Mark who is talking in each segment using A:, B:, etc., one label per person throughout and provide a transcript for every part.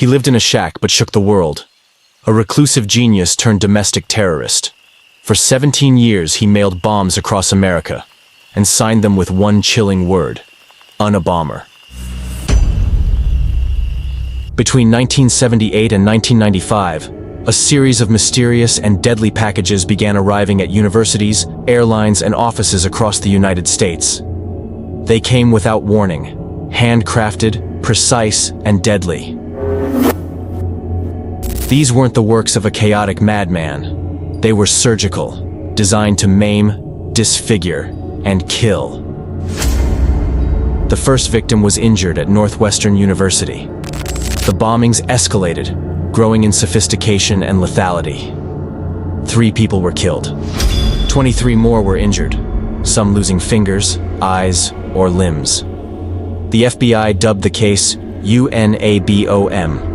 A: He lived in a shack but shook the world. A reclusive genius turned domestic terrorist. For 17 years he mailed bombs across America and signed them with one chilling word: Unabomber. Between 1978 and 1995, a series of mysterious and deadly packages began arriving at universities, airlines, and offices across the United States. They came without warning, handcrafted, precise, and deadly. These weren't the works of a chaotic madman. They were surgical, designed to maim, disfigure, and kill. The first victim was injured at Northwestern University. The bombings escalated, growing in sophistication and lethality. 3 people were killed. 23 more were injured, some losing fingers, eyes, or limbs. The FBI dubbed the case Unabomber,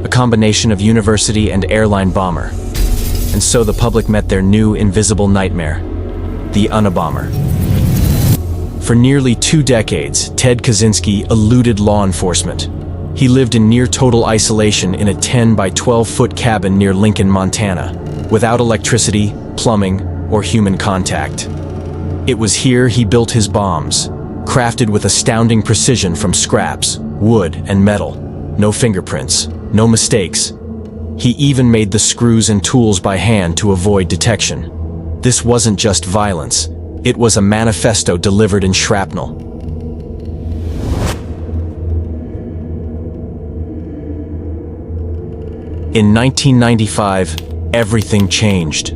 A: a combination of university and airline bomber. And so the public met their new invisible nightmare, the Unabomber. For nearly 2 decades, Ted Kaczynski eluded law enforcement. He lived in near-total isolation in a 10 by 12-foot cabin near Lincoln, Montana, without electricity, plumbing, or human contact. It was here he built his bombs, crafted with astounding precision from scraps, wood, and metal. No fingerprints, no mistakes. He even made the screws and tools by hand to avoid detection. This wasn't just violence. It was a manifesto delivered in shrapnel. In 1995, everything changed.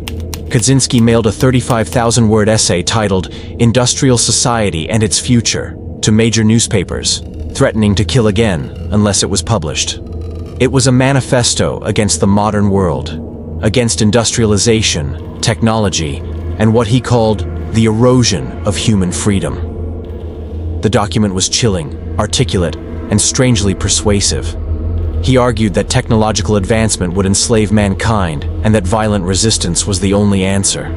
A: Kaczynski mailed a 35,000-word essay titled "Industrial Society and Its Future" to major newspapers, threatening to kill again unless it was published. It was a manifesto against the modern world, against industrialization, technology, and what he called the erosion of human freedom. The document was chilling, articulate, and strangely persuasive. He argued that technological advancement would enslave mankind and that violent resistance was the only answer.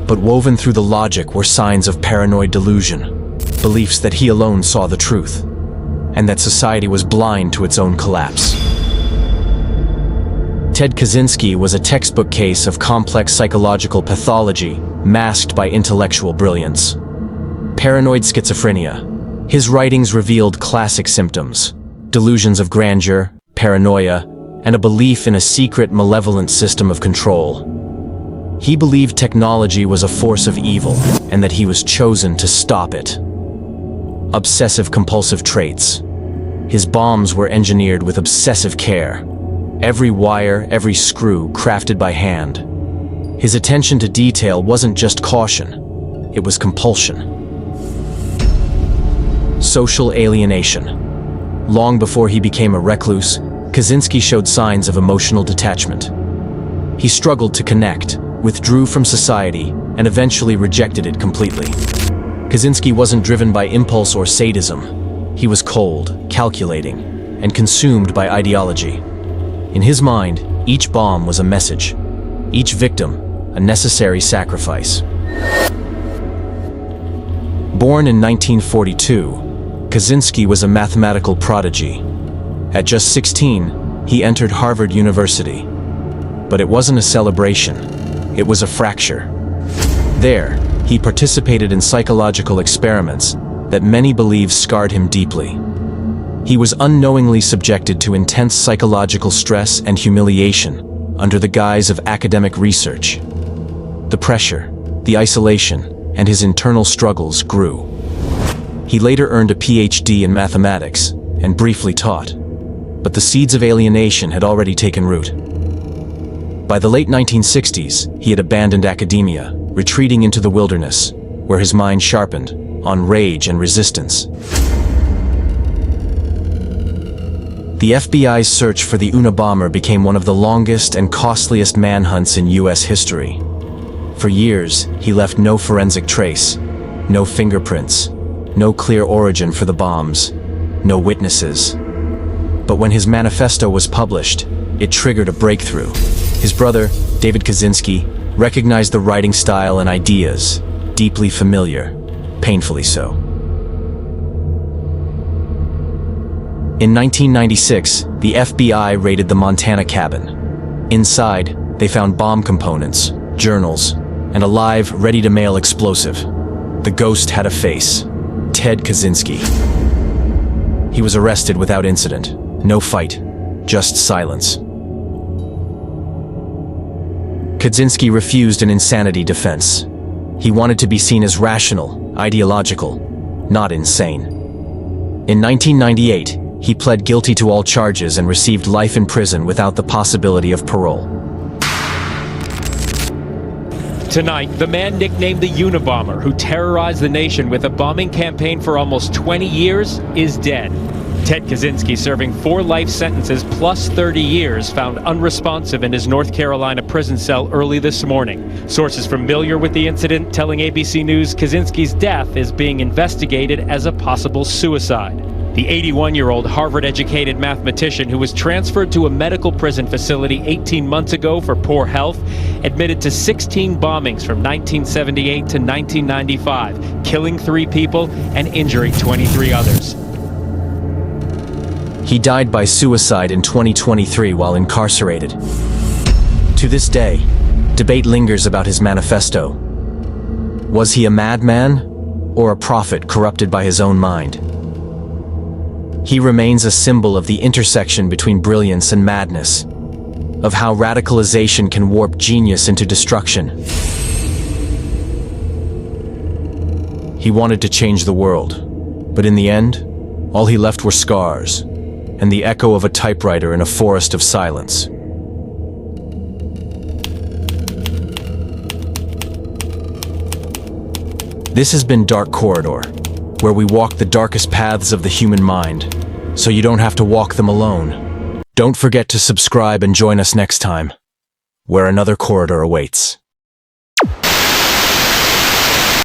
A: But woven through the logic were signs of paranoid delusion, beliefs that he alone saw the truth, and that society was blind to its own collapse. Ted Kaczynski was a textbook case of complex psychological pathology masked by intellectual brilliance. Paranoid schizophrenia. His writings revealed classic symptoms: delusions of grandeur, paranoia, and a belief in a secret, malevolent system of control. He believed technology was a force of evil, and that he was chosen to stop it. Obsessive-compulsive traits. His bombs were engineered with obsessive care. Every wire, every screw crafted by hand. His attention to detail wasn't just caution, it was compulsion. Social alienation. Long before he became a recluse, Kaczynski showed signs of emotional detachment. He struggled to connect, withdrew from society, and eventually rejected it completely. Kaczynski wasn't driven by impulse or sadism. He was cold, calculating, and consumed by ideology. In his mind, each bomb was a message, each victim a necessary sacrifice. Born in 1942, Kaczynski was a mathematical prodigy. At just 16, he entered Harvard University. But it wasn't a celebration, it was a fracture. There, he participated in psychological experiments that many believe scarred him deeply. He was unknowingly subjected to intense psychological stress and humiliation under the guise of academic research. The pressure, the isolation, and his internal struggles grew. He later earned a PhD in mathematics and briefly taught, but the seeds of alienation had already taken root. By the late 1960s, he had abandoned academia, retreating into the wilderness, where his mind sharpened on rage and resistance. The FBI's search for the Unabomber became one of the longest and costliest manhunts in U.S. history. For years, he left no forensic trace, no fingerprints, no clear origin for the bombs, no witnesses. But when his manifesto was published, it triggered a breakthrough. His brother, David Kaczynski, recognized the writing style and ideas, deeply familiar, painfully so. In 1996, the FBI raided the Montana cabin. Inside, they found bomb components, journals, and a live, ready-to-mail explosive. The ghost had a face. Ted Kaczynski. He was arrested without incident. No fight, just silence. Kaczynski refused an insanity defense. He wanted to be seen as rational, ideological, not insane. In 1998, he pled guilty to all charges and received life in prison without the possibility of parole.
B: Tonight, the man nicknamed the Unabomber, who terrorized the nation with a bombing campaign for almost 20 years, is dead. Ted Kaczynski, serving 4 life sentences plus 30 years, found unresponsive in his North Carolina prison cell early this morning. Sources familiar with the incident telling ABC News Kaczynski's death is being investigated as a possible suicide. The 81-year-old Harvard-educated mathematician who was transferred to a medical prison facility 18 months ago for poor health admitted to 16 bombings from 1978 to 1995, killing 3 people and injuring 23 others.
A: He died by suicide in 2023 while incarcerated. To this day, debate lingers about his manifesto. Was he a madman or a prophet corrupted by his own mind? He remains a symbol of the intersection between brilliance and madness, of how radicalization can warp genius into destruction. He wanted to change the world, but in the end, all he left were scars and the echo of a typewriter in a forest of silence. This has been Dark Corridor, where we walk the darkest paths of the human mind, so you don't have to walk them alone. Don't forget to subscribe and join us next time, where another corridor awaits.